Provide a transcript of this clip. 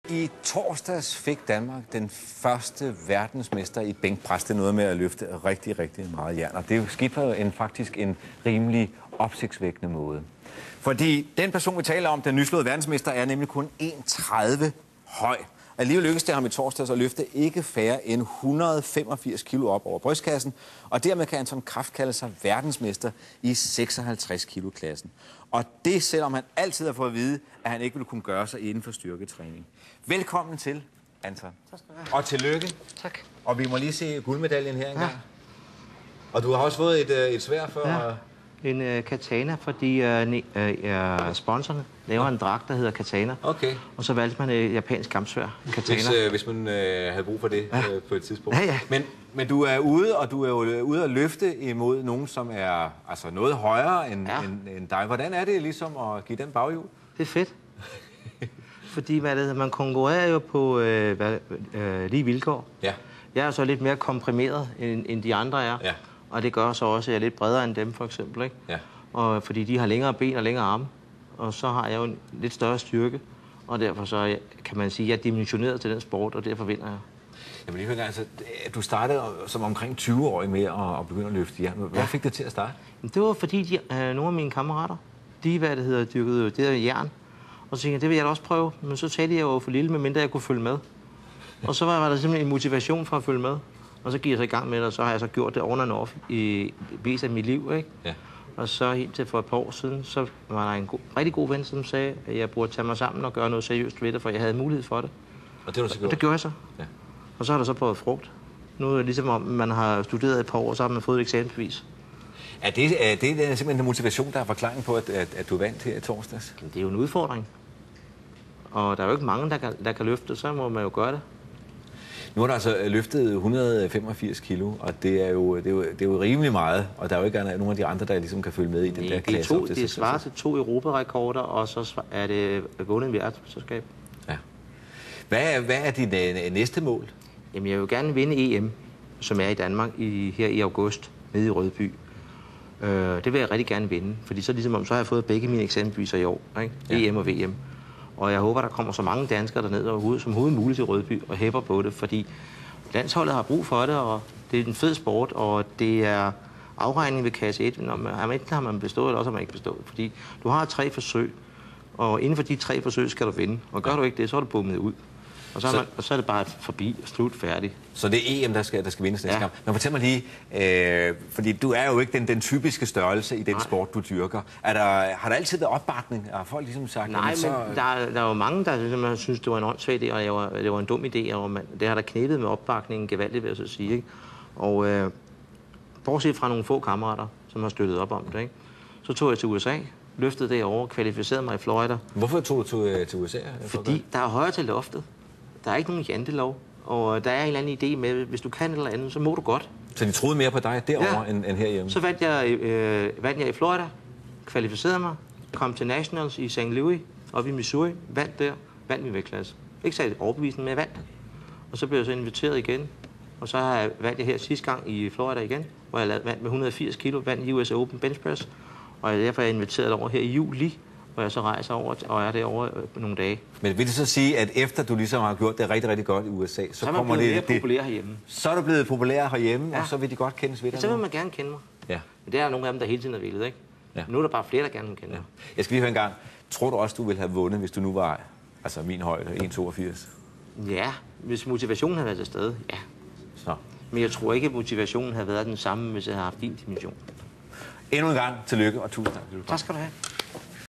I torsdags fik Danmark den første verdensmester i bænkpres. Det er noget med at løfte rigtig, rigtig meget jern. Og det skete på faktisk en rimelig opsigtsvækkende måde. Fordi den person, vi taler om, den nyslåede verdensmester, er nemlig kun 1,30 høj. Alligevel lykkedes det ham i torsdags at løfte ikke færre end 185 kilo op over brystkassen, og dermed kan Anton Kraft kalde sig verdensmester i 56 kilo-klassen. Og det selvom han altid har fået at vide, at han ikke ville kunne gøre sig inden for styrketræning. Velkommen til, Anton. Tak skal du have. Og tillykke. Tak. Og vi må lige se guldmedaljen her engang. Ja. Og du har også fået et sværd for... Ja. En katana, fordi sponsorerne laver en dragt, der hedder katana. Okay. Og så valgte man et japansk kampsværd, katana. Hvis man havde brug for det på et tidspunkt. Ja, ja. Men du er ude, og du er jo ude at løfte imod nogen, som er altså noget højere end dig. Hvordan er det ligesom at give den baghjul? Det er fedt. Fordi man konkurrerer jo på lige vilkår. Ja. Jeg er så lidt mere komprimeret, end de andre er. Ja. Og det gør så også, at jeg er lidt bredere end dem, for eksempel. Ikke? Ja. Og fordi de har længere ben og længere arme. Og så har jeg jo en lidt større styrke. Og derfor så kan man sige, at jeg er dimensioneret til den sport, og derfor vinder jeg. Jeg vil lige høre, altså, du startede som omkring 20-årig med at begynde at løfte jern. Hvad fik dig til at starte? Det var fordi, nogle af mine kammerater, de dyrkede det der jern. Og så tænkte jeg, det vil jeg da også prøve. Men så sagde de, at jeg var for lille, medmindre jeg kunne følge med. Og så var der simpelthen en motivation for at følge med. Og så gik jeg så i gang med det, og så har jeg så gjort det on and off i vis af mit liv, ikke? Ja. Og så helt til for et par år siden, så var der en rigtig god ven, som sagde, at jeg burde tage mig sammen og gøre noget seriøst ved det, for jeg havde mulighed for det. Og det var du så gjort? Og det gjorde jeg så. Ja. Og så har der så prøvet frugt. Nu er det ligesom om, man har studeret et par år, så har man fået et eksamensbevis. Er det simpelthen en motivation, der er forklaring på, at du vandt her i torsdags? Det er jo en udfordring. Og der er jo ikke mange, der kan løfte, så må man jo gøre det. Nu har du altså løftet 185 kilo, og det er jo rimelig meget, og der er jo ikke nogen af de andre, der ligesom kan følge med i den der klasse. Det svarer til 2 europarekorder, og så er det vundet en verdensmesterskab. Ja. Hvad er dit næste mål? Jamen, jeg vil gerne vinde EM, som er i Danmark her i august, nede i Rødby. Det vil jeg rigtig gerne vinde, fordi så har jeg fået begge mine eksamensbeviser i år, ikke? Ja. EM og VM. Og jeg håber, der kommer så mange danskere derned som overhovedet muligt til Rødby og hæpper på det, fordi landsholdet har brug for det, og det er en fed sport, og det er afregning ved kasse 1. Enten har man bestået, eller også har man ikke bestået. Fordi du har 3 forsøg, og inden for de 3 forsøg skal du vinde. Og gør du ikke det, så er du bummet ud. Og så er det bare forbi og slut færdig. Så det er EM, der skal vindes næste kamp. Men fortæl mig lige, fordi du er jo ikke den typiske størrelse i den sport, du dyrker. Har der altid været opbakning? Har folk ligesom sagt... Nej, men der er jo mange, der ligesom, synes, det var en åndssvag idé, og det var en dum idé. Og det har der knæbet med opbakningen gevaldigt, vil jeg så sige. Ikke? Og bortset fra nogle få kammerater, som har støttet op om det, ikke? Så tog jeg til USA, løftede det over, kvalificerede mig i Florida. Hvorfor tog du til USA? Fordi der er højere til loftet. Der er ikke nogen jantelov, og der er en eller anden idé med, hvis du kan eller andet, så må du godt. Så de troede mere på dig derovre end herhjemme? Så vandt jeg i Florida, kvalificerede mig, kom til Nationals i St. Louis, oppe i Missouri, vandt min vægtklasse. Ikke særlig overbevisende, men jeg vandt. Og så blev jeg så inviteret igen, og så har jeg vandt her sidste gang i Florida igen, hvor jeg vandt med 180 kilo, vandt i US Open Bench Press, og derfor er jeg inviteret over her i juli, hvor jeg så rejser over og er derovre på nogle dage. Men vil det så sige, at efter du ligesom har gjort det rigtig, rigtig godt i USA, så kommer det... mere populær herhjemme. Så er du blevet populær herhjemme, og så vil de godt kendes ved dig. Ja, så vil man gerne kende mig. Ja. Men det er nogle af dem, der hele tiden har villet, ikke? Ja. Nu er der bare flere, der gerne vil kende mig. Jeg skal lige høre en gang. Tror du også, du ville have vundet, hvis du nu var min højde, 1,82? Ja, hvis motivationen havde været til stede, ja. Så. Men jeg tror ikke, at motivationen havde været den samme, hvis jeg havde haft din dimension. Endnu en gang tillykke, og tusind tak. Tak skal du have.